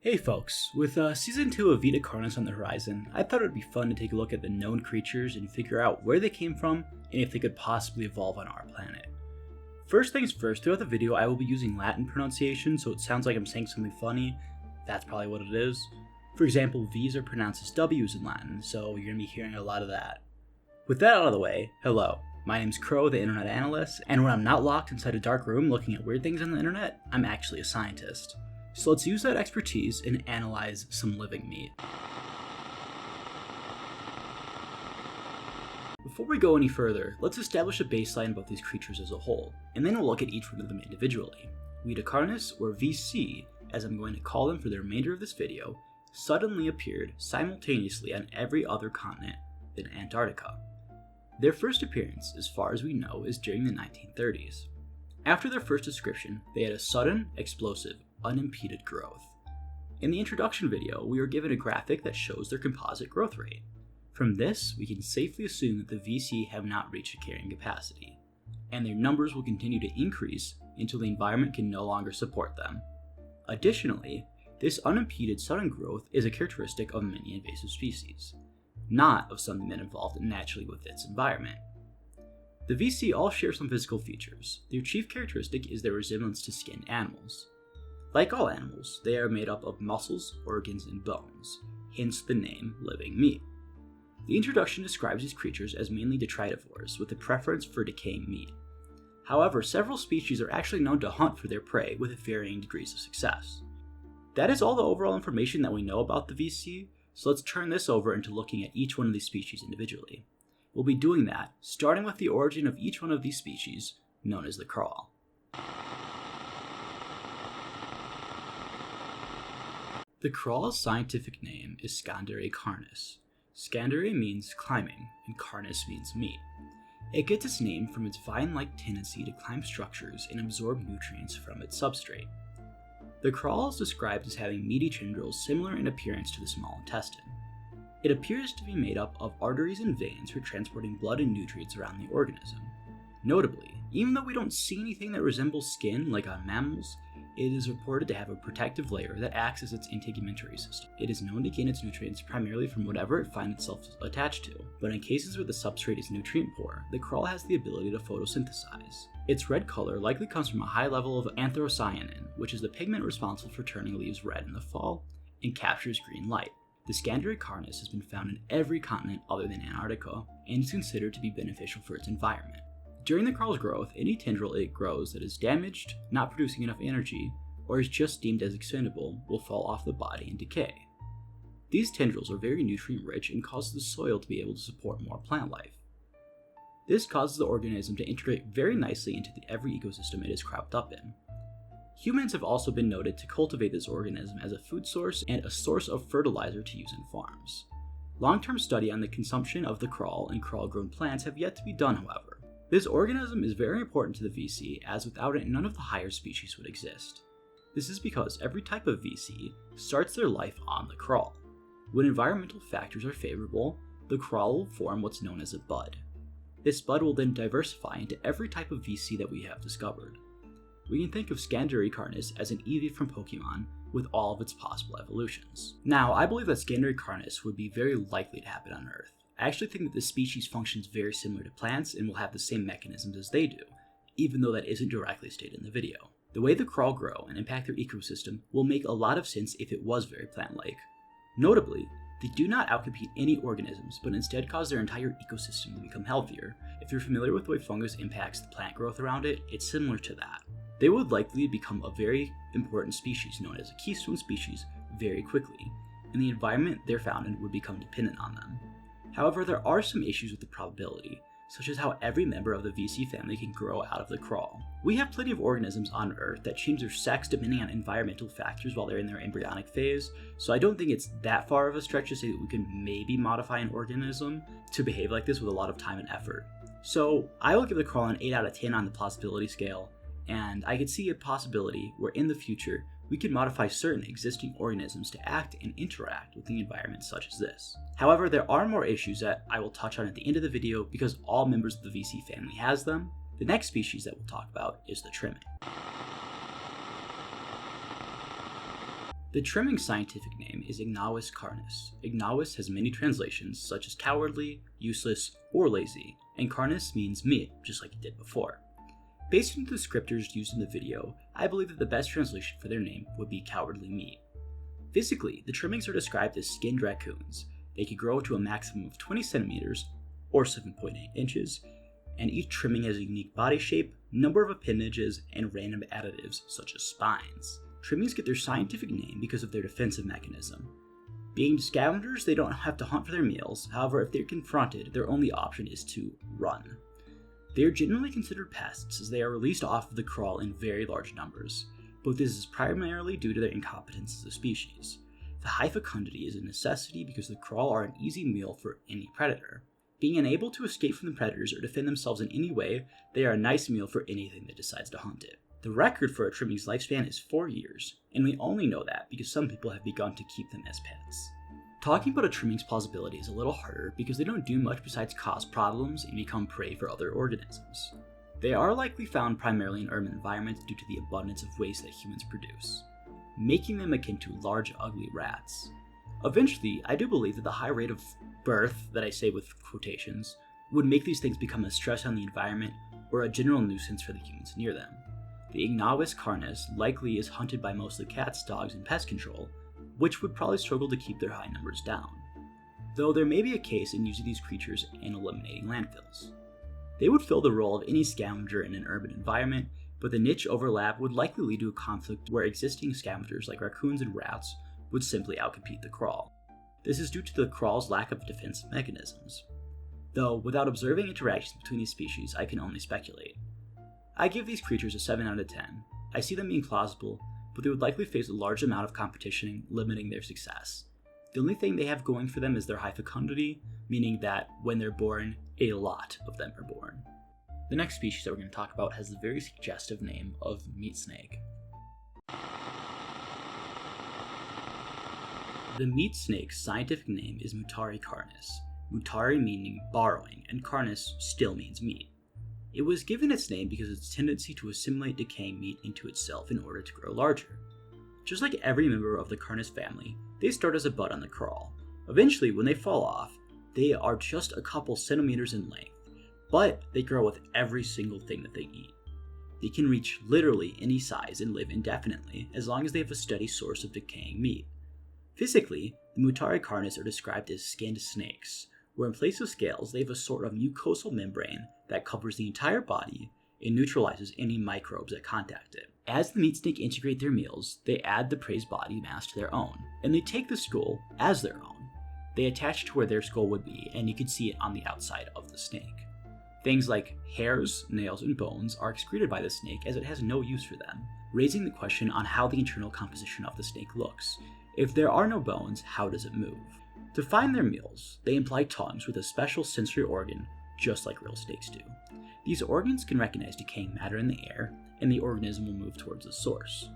Hey folks, with Season 2 of Vita Carnis on the horizon, I thought it would be fun to take a look at the known creatures and figure out where they came from and if they could possibly evolve on our planet. First things first, throughout the video I will be using Latin pronunciation, so it sounds like I'm saying something funny. That's probably what it is. For example, V's are pronounced as W's in Latin, so you're going to be hearing a lot of that. With that out of the way, hello. My name's Crow, the Internet Analyst, and when I'm not locked inside a dark room looking at weird things on the internet, I'm actually a scientist. So let's use that expertise and analyze some living meat. Before we go any further, let's establish a baseline about these creatures as a whole, and then we'll look at each one of them individually. Vita Carnis, or VC, as I'm going to call them for the remainder of this video, suddenly appeared simultaneously on every other continent than Antarctica. Their first appearance, as far as we know, is during the 1930s. After their first description, they had a sudden, explosive, unimpeded growth. In the introduction video, we were given a graphic that shows their composite growth rate. From this, we can safely assume that the VC have not reached a carrying capacity, and their numbers will continue to increase until the environment can no longer support them. Additionally, this unimpeded sudden growth is a characteristic of many invasive species, not of something that evolved naturally with its environment. The VC all share some physical features. Their chief characteristic is their resemblance to skinned animals. Like all animals, they are made up of muscles, organs, and bones, hence the name living meat. The introduction describes these creatures as mainly detritivores, with a preference for decaying meat. However, several species are actually known to hunt for their prey with varying degrees of success. That is all the overall information that we know about the VC, so let's turn this over into looking at each one of these species individually. We'll be doing that, starting with the origin of each one of these species, known as the crawl. The crawl's scientific name is Vita Carnis. Scandere means climbing, and carnis means meat. It gets its name from its vine-like tendency to climb structures and absorb nutrients from its substrate. The crawl is described as having meaty tendrils similar in appearance to the small intestine. It appears to be made up of arteries and veins for transporting blood and nutrients around the organism. Notably, even though we don't see anything that resembles skin like on mammals, it is reported to have a protective layer that acts as its integumentary system. It is known to gain its nutrients primarily from whatever it finds itself attached to, but in cases where the substrate is nutrient poor, the crawl has the ability to photosynthesize. Its red color likely comes from a high level of anthocyanin, which is the pigment responsible for turning leaves red in the fall, and captures green light. The Vita Carnis has been found in every continent other than Antarctica, and is considered to be beneficial for its environment. During the crawl's growth, any tendril it grows that is damaged, not producing enough energy, or is just deemed as expendable will fall off the body and decay. These tendrils are very nutrient rich and cause the soil to be able to support more plant life. This causes the organism to integrate very nicely into every ecosystem it is cropped up in. Humans have also been noted to cultivate this organism as a food source and a source of fertilizer to use in farms. Long-term study on the consumption of the crawl and crawl-grown plants have yet to be done, however. This organism is very important to the VC, as without it none of the higher species would exist. This is because every type of VC starts their life on the crawl. When environmental factors are favorable, the crawl will form what's known as a bud. This bud will then diversify into every type of VC that we have discovered. We can think of Vita Carnis as an Eevee from Pokemon with all of its possible evolutions. Now, I believe that Vita Carnis would be very likely to happen on Earth. I actually think that this species functions very similar to plants and will have the same mechanisms as they do, even though that isn't directly stated in the video. The way the crawl grow and impact their ecosystem will make a lot of sense if it was very plant-like. Notably, they do not outcompete any organisms, but instead cause their entire ecosystem to become healthier. If you're familiar with the way fungus impacts the plant growth around it, it's similar to that. They would likely become a very important species known as a keystone species very quickly, and the environment they're found in would become dependent on them. However, there are some issues with the probability, such as how every member of the VC family can grow out of the crawl. We have plenty of organisms on Earth that change their sex depending on environmental factors while they're in their embryonic phase, so I don't think it's that far of a stretch to say that we can maybe modify an organism to behave like this with a lot of time and effort. So I will give the crawl an 8 out of 10 on the plausibility scale, and I could see a possibility where in the future we could modify certain existing organisms to act and interact with the environment such as this. However, there are more issues that I will touch on at the end of the video because all members of the VC family has them. The next species that we'll talk about is the trimming. The trimming's scientific name is Vita Carnis. Vita has many translations, such as cowardly, useless, or lazy, and carnis means meat, just like it did before. Based on the descriptors used in the video, I believe that the best translation for their name would be cowardly meat. Physically, the trimmings are described as skinned raccoons. They could grow to a maximum of 20 centimeters, or 7.8 inches, and each trimming has a unique body shape, number of appendages, and random additives such as spines. Trimmings get their scientific name because of their defensive mechanism. Being scavengers, they don't have to hunt for their meals, however, if they're confronted, their only option is to run. They are generally considered pests as they are released off of the crawl in very large numbers, but this is primarily due to their incompetence as a species. The high fecundity is a necessity because the crawl are an easy meal for any predator. Being unable to escape from the predators or defend themselves in any way, they are a nice meal for anything that decides to hunt it. The record for a trimming's lifespan is 4 years, and we only know that because some people have begun to keep them as pets. Talking about a trimming's plausibility is a little harder because they don't do much besides cause problems and become prey for other organisms. They are likely found primarily in urban environments due to the abundance of waste that humans produce, making them akin to large, ugly rats. Eventually, I do believe that the high rate of birth, that I say with quotations, would make these things become a stress on the environment or a general nuisance for the humans near them. The Vita Carnis likely is hunted by mostly cats, dogs, and pest control, which would probably struggle to keep their high numbers down, though there may be a case in using these creatures and eliminating landfills. They would fill the role of any scavenger in an urban environment, but the niche overlap would likely lead to a conflict where existing scavengers like raccoons and rats would simply outcompete the crawl. This is due to the crawl's lack of defensive mechanisms. Though, without observing interactions between these species, I can only speculate. I give these creatures a 7 out of 10. I see them being plausible, but they would likely face a large amount of competition, limiting their success. The only thing they have going for them is their high fecundity, meaning that when they're born, a lot of them are born. The next species that we're going to talk about has the very suggestive name of meat snake. The meat snake's scientific name is Vita Carnis. Mutari meaning borrowing, and carnis still means meat. It was given its name because of its tendency to assimilate decaying meat into itself in order to grow larger. Just like every member of the Carnis family, they start as a bud on the crawl. Eventually, when they fall off, they are just a couple centimeters in length, but they grow with every single thing that they eat. They can reach literally any size and live indefinitely as long as they have a steady source of decaying meat. Physically, the Vita Carnis are described as skinned snakes, where in place of scales, they have a sort of mucosal membrane that covers the entire body and neutralizes any microbes that contact it. As the meat snake integrate their meals, they add the prey's body mass to their own, and they take the skull as their own. They attach it to where their skull would be, and you can see it on the outside of the snake. Things like hairs, nails, and bones are excreted by the snake as it has no use for them, raising the question on how the internal composition of the snake looks. If there are no bones, how does it move? To find their meals, they imply tongues with a special sensory organ, just like real snakes do. These organs can recognize decaying matter in the air, and the organism will move towards the source.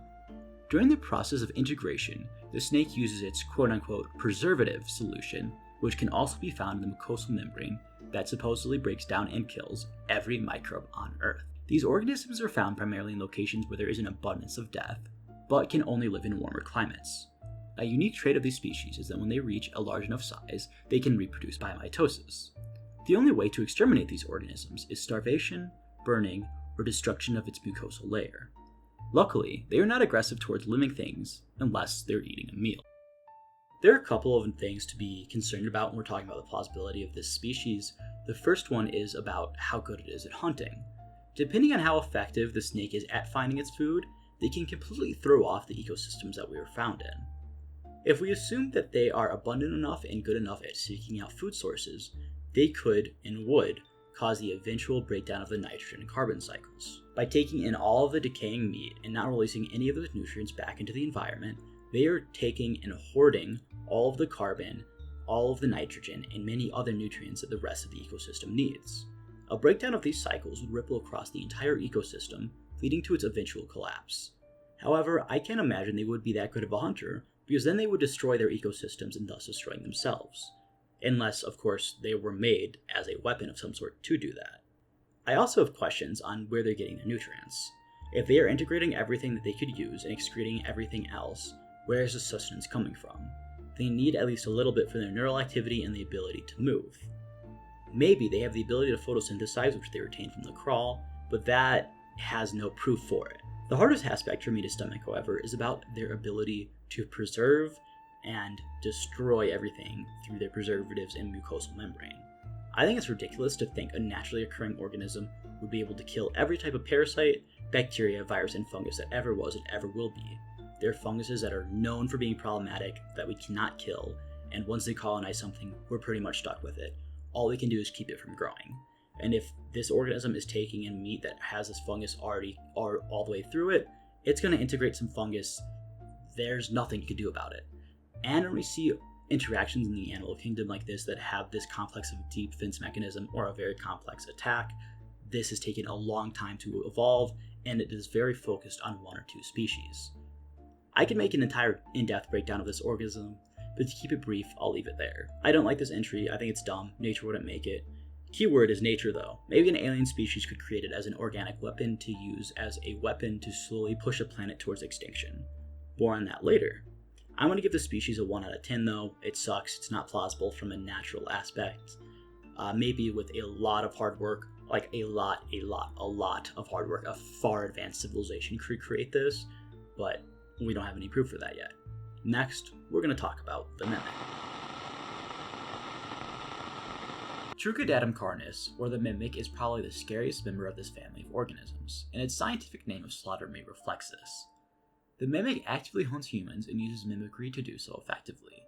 During the process of integration, the snake uses its quote-unquote preservative solution, which can also be found in the mucosal membrane that supposedly breaks down and kills every microbe on Earth. These organisms are found primarily in locations where there is an abundance of death, but can only live in warmer climates. A unique trait of these species is that when they reach a large enough size, they can reproduce by mitosis. The only way to exterminate these organisms is starvation, burning, or destruction of its mucosal layer. Luckily, they are not aggressive towards living things unless they're eating a meal. There are a couple of things to be concerned about when we're talking about the plausibility of this species. The first one is about how good it is at hunting. Depending on how effective the snake is at finding its food, they can completely throw off the ecosystems that we were found in. If we assume that they are abundant enough and good enough at seeking out food sources, they could and would cause the eventual breakdown of the nitrogen and carbon cycles. By taking in all of the decaying meat and not releasing any of those nutrients back into the environment, they are taking and hoarding all of the carbon, all of the nitrogen, and many other nutrients that the rest of the ecosystem needs. A breakdown of these cycles would ripple across the entire ecosystem, leading to its eventual collapse. However, I can't imagine they would be that good of a hunter, because then they would destroy their ecosystems and thus destroying themselves. Unless, of course, they were made as a weapon of some sort to do that. I also have questions on where they're getting their nutrients. If they are integrating everything that they could use and excreting everything else, Where is the sustenance coming from? They need at least a little bit for their neural activity and the ability to move. Maybe they have the ability to photosynthesize, which they retain from the crawl, but that has no proof for it. The hardest aspect for me to stomach, however, is about their ability to preserve and destroy everything through their preservatives and mucosal membrane. I think it's ridiculous to think a naturally occurring organism would be able to kill every type of parasite, bacteria, virus, and fungus that ever was and ever will be. There are funguses that are known for being problematic that we cannot kill, and once they colonize something, we're pretty much stuck with it. All we can do is keep it from growing. And if this organism is taking in meat that has this fungus already all the way through it, it's going to integrate some fungus. There's nothing you can do about it. And when we see interactions in the animal kingdom like this that have this complex of deep defense mechanism or a very complex attack, this has taken a long time to evolve, and it is very focused on one or two species. I can make an entire in-depth breakdown of this organism, but to keep it brief, I'll leave it there. I don't like this entry, I think it's dumb, nature wouldn't make it. Keyword is nature though. Maybe an alien species could create it as an organic weapon to use as a weapon to slowly push a planet towards extinction. More on that later. I'm going to give the species a 1 out of 10 though. It sucks, it's not plausible from a natural aspect. Maybe with a lot of hard work, like a lot of hard work, a far advanced civilization could create this, but we don't have any proof for that yet. Next, we're going to talk about the mimic. Vita Carnis, or the mimic, is probably the scariest member of this family of organisms, and its scientific name of slaughter meat reflects this. The mimic actively hunts humans and uses mimicry to do so effectively.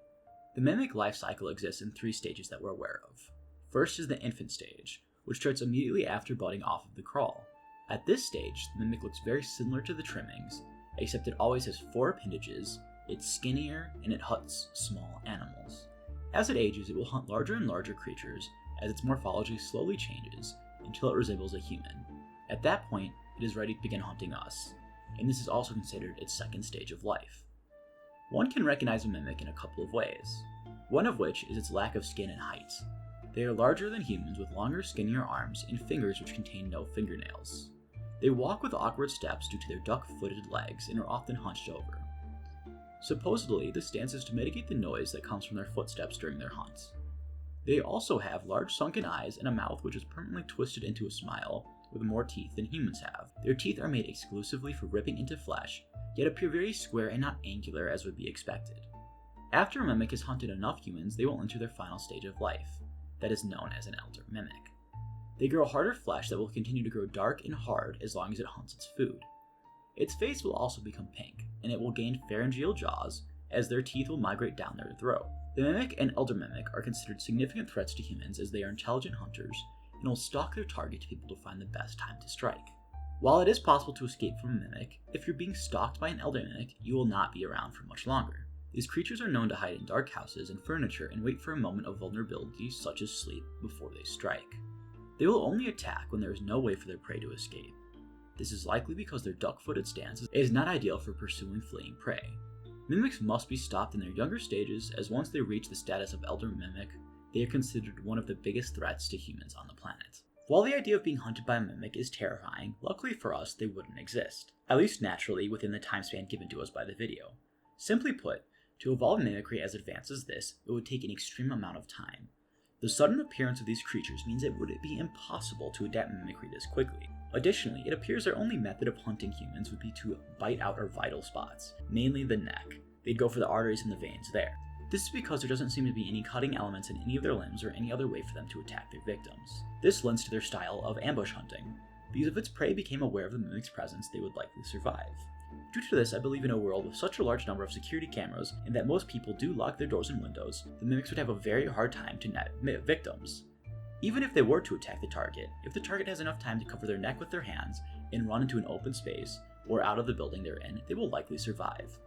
The mimic life cycle exists in 3 stages that we're aware of. First is the infant stage, which starts immediately after budding off of the crawl. At this stage, the mimic looks very similar to the trimmings, except it always has 4 appendages, it's skinnier, and it hunts small animals. As it ages, it will hunt larger and larger creatures as its morphology slowly changes until it resembles a human. At that point, it is ready to begin hunting us, and this is also considered its second stage of life. One can recognize a mimic in a couple of ways, one of which is its lack of skin and height. They are larger than humans with longer, skinnier arms and fingers which contain no fingernails. They walk with awkward steps due to their duck-footed legs and are often hunched over. Supposedly, this stance is to mitigate the noise that comes from their footsteps during their hunts. They also have large sunken eyes and a mouth which is permanently twisted into a smile, with more teeth than humans have. Their teeth are made exclusively for ripping into flesh, yet appear very square and not angular as would be expected. After a mimic has hunted enough humans, they will enter their final stage of life, that is known as an elder mimic. They grow harder flesh that will continue to grow dark and hard as long as it hunts its food. Its face will also become pink, and it will gain pharyngeal jaws, as their teeth will migrate down their throat. The mimic and elder mimic are considered significant threats to humans as they are intelligent hunters and will stalk their target to be able to find the best time to strike. While it is possible to escape from a mimic, if you're being stalked by an elder mimic, you will not be around for much longer. These creatures are known to hide in dark houses and furniture and wait for a moment of vulnerability such as sleep before they strike. They will only attack when there is no way for their prey to escape. This is likely because their duck-footed stance is not ideal for pursuing fleeing prey. Mimics must be stopped in their younger stages, as once they reach the status of elder mimic, they are considered one of the biggest threats to humans on the planet. While the idea of being hunted by a mimic is terrifying, luckily for us they wouldn't exist, at least naturally within the time span given to us by the video. Simply put, to evolve mimicry as advanced as this, it would take an extreme amount of time. The sudden appearance of these creatures means it would be impossible to adapt mimicry this quickly. Additionally, it appears their only method of hunting humans would be to bite out our vital spots, mainly the neck. They'd go for the arteries and the veins there. This is because there doesn't seem to be any cutting elements in any of their limbs or any other way for them to attack their victims. This lends to their style of ambush hunting, because if its prey became aware of the mimic's presence, they would likely survive. Due to this, I believe in a world with such a large number of security cameras and that most people do lock their doors and windows, the mimics would have a very hard time to net victims. Even if they were to attack the target, if the target has enough time to cover their neck with their hands and run into an open space or out of the building they're in, they will likely survive.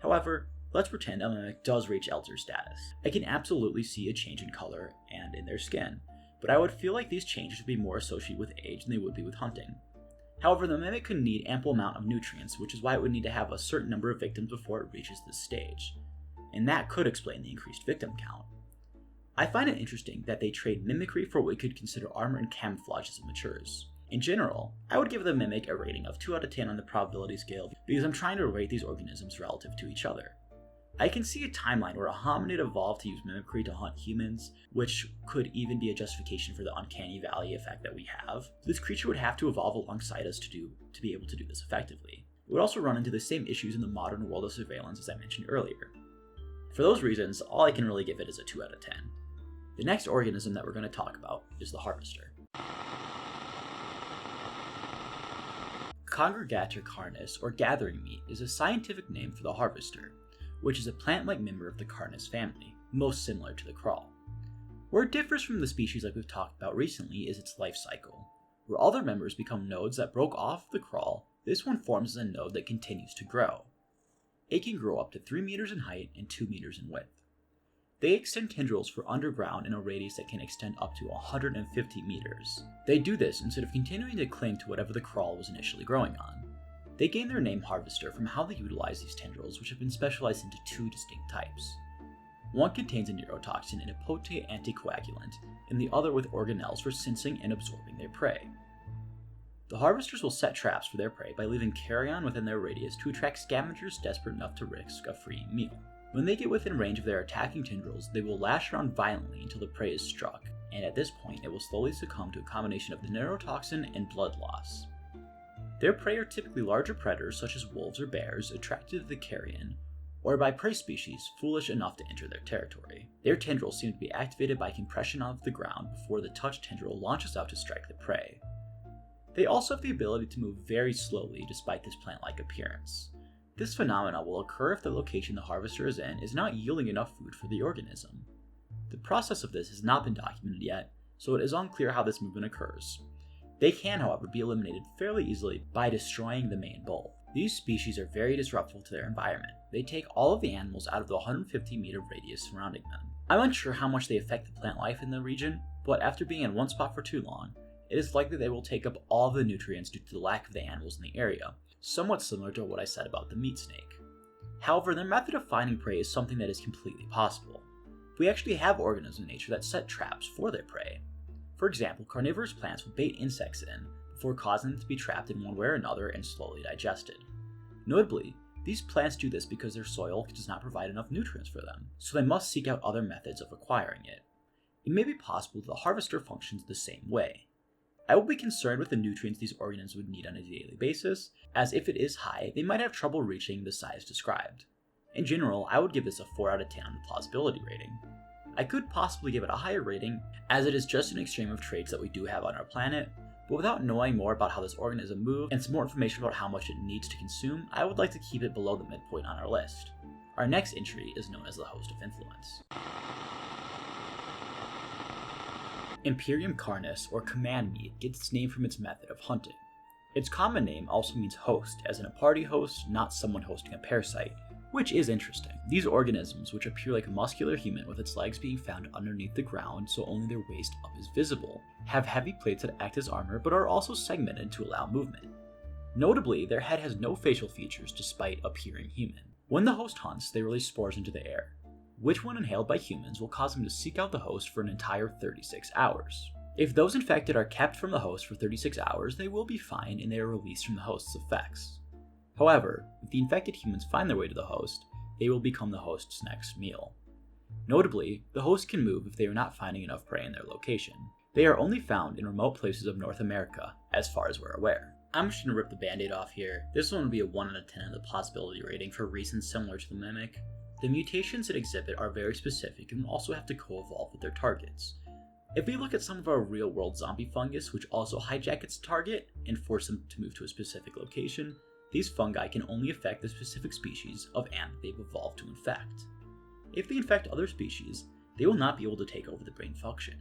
However, let's pretend a mimic does reach elder status. I can absolutely see a change in color and in their skin, but I would feel like these changes would be more associated with age than they would be with hunting. However, the mimic could need ample amount of nutrients, which is why it would need to have a certain number of victims before it reaches this stage, and that could explain the increased victim count. I find it interesting that they trade mimicry for what we could consider armor and camouflage as it matures. In general, I would give the mimic a rating of 2 out of 10 on the probability scale because I'm trying to rate these organisms relative to each other. I can see a timeline where a hominid evolved to use mimicry to hunt humans, which could even be a justification for the uncanny valley effect that we have. This creature would have to evolve alongside us to be able to do this effectively. It would also run into the same issues in the modern world of surveillance as I mentioned earlier. For those reasons, all I can really give it is a 2 out of 10. The next organism that we're going to talk about is the harvester. Vita Carnis, or gathering meat, is a scientific name for the harvester, which is a plant-like member of the Carnis family, most similar to the crawl. Where it differs from the species like we've talked about recently is its life cycle. Where all their members become nodes that broke off the crawl, this one forms as a node that continues to grow. It can grow up to 3 meters in height and 2 meters in width. They extend tendrils for underground in a radius that can extend up to 150 meters. They do this instead of continuing to cling to whatever the crawl was initially growing on. They gain their name harvester from how they utilize these tendrils, which have been specialized into 2 distinct types. One contains a neurotoxin and a potent anticoagulant, and the other with organelles for sensing and absorbing their prey. The harvesters will set traps for their prey by leaving carrion within their radius to attract scavengers desperate enough to risk a free meal. When they get within range of their attacking tendrils, they will lash around violently until the prey is struck, and at this point it will slowly succumb to a combination of the neurotoxin and blood loss. Their prey are typically larger predators such as wolves or bears attracted to the carrion, or by prey species foolish enough to enter their territory. Their tendrils seem to be activated by compression of the ground before the touched tendril launches out to strike the prey. They also have the ability to move very slowly despite this plant-like appearance. This phenomenon will occur if the location the harvester is in is not yielding enough food for the organism. The process of this has not been documented yet, so it is unclear how this movement occurs. They can, however, be eliminated fairly easily by destroying the main bull. These species are very disruptive to their environment. They take all of the animals out of the 150-meter radius surrounding them. I'm unsure how much they affect the plant life in the region, but after being in one spot for too long, it is likely they will take up all of the nutrients due to the lack of the animals in the area, somewhat similar to what I said about the meat snake. However, their method of finding prey is something that is completely possible. We actually have organisms in nature that set traps for their prey. For example, carnivorous plants will bait insects in before causing them to be trapped in one way or another and slowly digested. Notably, these plants do this because their soil does not provide enough nutrients for them, so they must seek out other methods of acquiring it. It may be possible that the harvester functions the same way. I will be concerned with the nutrients these organisms would need on a daily basis, as if it is high, they might have trouble reaching the size described. In general, I would give this a 4 out of 10 on the plausibility rating. I could possibly give it a higher rating, as it is just an extreme of traits that we do have on our planet, but without knowing more about how this organism moves and some more information about how much it needs to consume, I would like to keep it below the midpoint on our list. Our next entry is known as the host of influence. Vita Carnis, or command meat, gets its name from its method of hunting. Its common name also means host, as in a party host, not someone hosting a parasite, which is interesting. These organisms, which appear like a muscular human with its legs being found underneath the ground so only their waist up is visible, have heavy plates that act as armor but are also segmented to allow movement. Notably, their head has no facial features despite appearing human. When the host hunts, they release spores into the air, which when inhaled by humans will cause them to seek out the host for an entire 36 hours. If those infected are kept from the host for 36 hours, they will be fine and they are released from the host's effects. However, if the infected humans find their way to the host, they will become the host's next meal. Notably, the host can move if they are not finding enough prey in their location. They are only found in remote places of North America, as far as we're aware. I'm just going to rip the band-aid off here. This one would be a 1 out of 10 on the plausibility rating for reasons similar to the mimic. The mutations it exhibit are very specific and will also have to co-evolve with their targets. If we look at some of our real-world zombie fungus, which also hijack its target and force them to move to a specific location, these fungi can only affect the specific species of ant they've evolved to infect. If they infect other species, they will not be able to take over the brain function.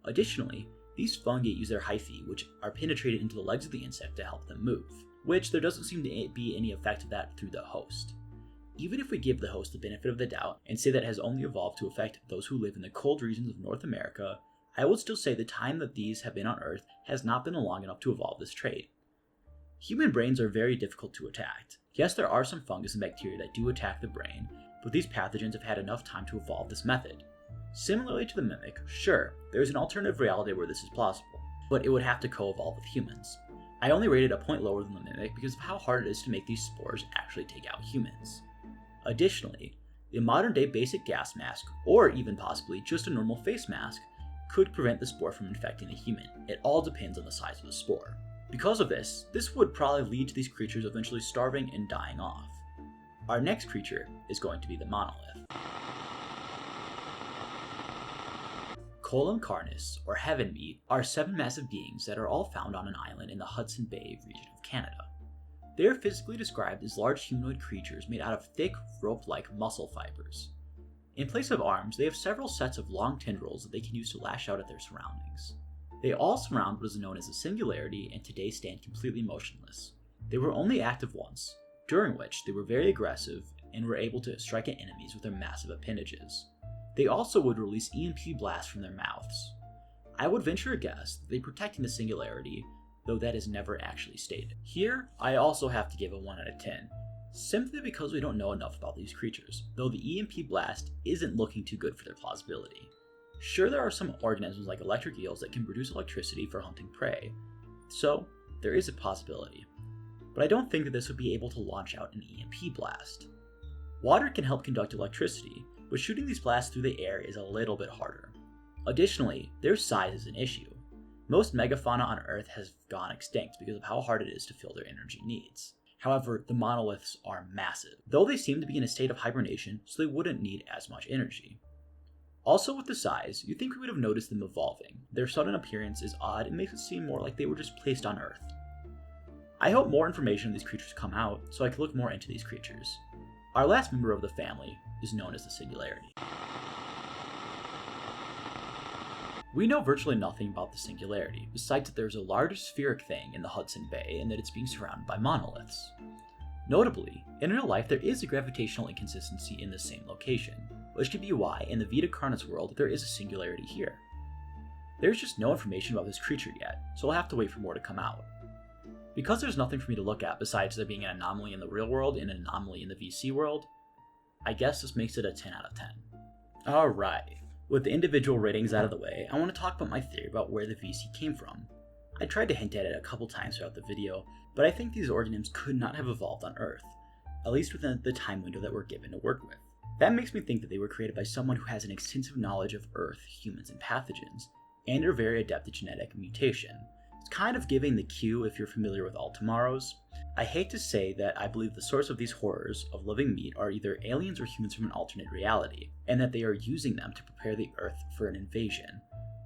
Additionally, these fungi use their hyphae, which are penetrated into the legs of the insect to help them move, which there doesn't seem to be any effect of that through the host. Even if we give the host the benefit of the doubt and say that it has only evolved to affect those who live in the cold regions of North America, I would still say the time that these have been on Earth has not been long enough to evolve this trait. Human brains are very difficult to attack. Yes, there are some fungus and bacteria that do attack the brain, but these pathogens have had enough time to evolve this method. Similarly to the mimic, sure, there is an alternative reality where this is plausible, but it would have to co-evolve with humans. I only rated a point lower than the mimic because of how hard it is to make these spores actually take out humans. Additionally, A modern day basic gas mask, or even possibly just a normal face mask, could prevent the spore from infecting a human. It all depends on the size of the spore. Because of this would probably lead to these creatures eventually starving and dying off. Our next creature is going to be the monolith. Vita Carnis, or heaven meat, are 7 massive beings that are all found on an island in the Hudson Bay region of Canada. They are physically described as large humanoid creatures made out of thick, rope-like muscle fibers. In place of arms, they have several sets of long tendrils that they can use to lash out at their surroundings. They all surround what is known as a singularity and today stand completely motionless. They were only active once, during which they were very aggressive and were able to strike at enemies with their massive appendages. They also would release EMP blasts from their mouths. I would venture a guess that they protecting the singularity, though that is never actually stated. Here, I also have to give a 1 out of 10, simply because we don't know enough about these creatures, though the EMP blast isn't looking too good for their plausibility. Sure, there are some organisms like electric eels that can produce electricity for hunting prey, so there is a possibility. But I don't think that this would be able to launch out an EMP blast. Water can help conduct electricity, but shooting these blasts through the air is a little bit harder. Additionally, their size is an issue. Most megafauna on Earth has gone extinct because of how hard it is to fill their energy needs. However, the monoliths are massive, though they seem to be in a state of hibernation, so they wouldn't need as much energy. Also with the size, you'd think we would have noticed them evolving. Their sudden appearance is odd and makes it seem more like they were just placed on Earth. I hope more information on these creatures come out, so I can look more into these creatures. Our last member of the family is known as the Singularity. We know virtually nothing about the Singularity, besides that there's a large spheric thing in the Hudson Bay and that it's being surrounded by monoliths. Notably, in real life there is a gravitational inconsistency in the same location, which could be why in the Vita Carnis world there is a Singularity here. There's just no information about this creature yet, so I'll have to wait for more to come out. Because there's nothing for me to look at besides there being an anomaly in the real world and an anomaly in the VC world, I guess this makes it a 10 out of 10. Alright, with the individual ratings out of the way, I want to talk about my theory about where the VC came from. I tried to hint at it a couple times throughout the video, but I think these organisms could not have evolved on Earth, at least within the time window that we're given to work with. That makes me think that they were created by someone who has an extensive knowledge of Earth, humans, and pathogens, and are very adept at genetic mutation. It's kind of giving the cue if you're familiar with All Tomorrows. I hate to say that I believe the source of these horrors of living meat are either aliens or humans from an alternate reality, and that they are using them to prepare the Earth for an invasion,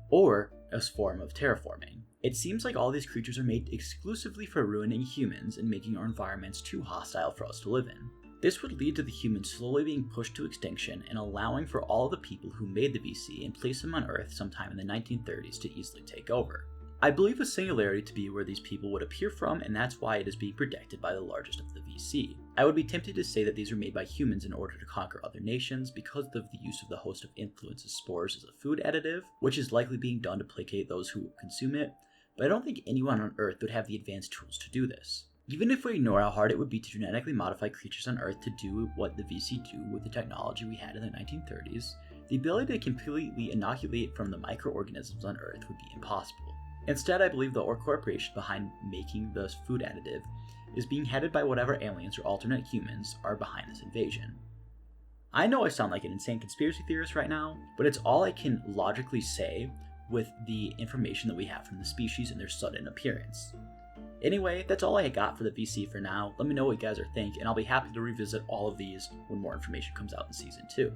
or a form of terraforming. It seems like all these creatures are made exclusively for ruining humans and making our environments too hostile for us to live in. This would lead to the humans slowly being pushed to extinction and allowing for all the people who made the VC and placed them on Earth sometime in the 1930s to easily take over. I believe the Singularity to be where these people would appear from, and that's why it is being protected by the largest of the VC. I would be tempted to say that these are made by humans in order to conquer other nations because of the use of the host of influences spores as a food additive, which is likely being done to placate those who consume it, but I don't think anyone on Earth would have the advanced tools to do this. Even if we ignore how hard it would be to genetically modify creatures on Earth to do what the VC do with the technology we had in the 1930s, the ability to completely inoculate from the microorganisms on Earth would be impossible. Instead, I believe the corporation behind making the food additive is being headed by whatever aliens or alternate humans are behind this invasion. I know I sound like an insane conspiracy theorist right now, but it's all I can logically say with the information that we have from the species and their sudden appearance. Anyway, that's all I got for the VC for now. Let me know what you guys are thinking, and I'll be happy to revisit all of these when more information comes out in Season 2.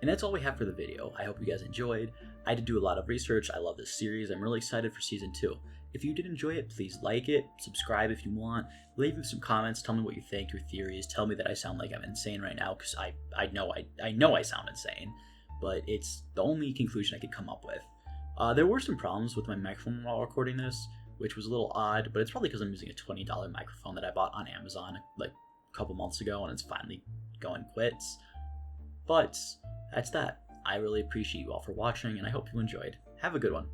And that's all we have for the video. I hope you guys enjoyed. I did do a lot of research. I love this series. I'm really excited for Season 2. If you did enjoy it, please like it, subscribe if you want, leave me some comments, tell me what you think, your theories, tell me that I sound like I'm insane right now, because I know I sound insane, but it's the only conclusion I could come up with. There were some problems with my microphone while recording this, which was a little odd, but it's probably because I'm using a $20 microphone that I bought on Amazon like a couple months ago, and it's finally going quits. But that's that. I really appreciate you all for watching, and I hope you enjoyed. Have a good one.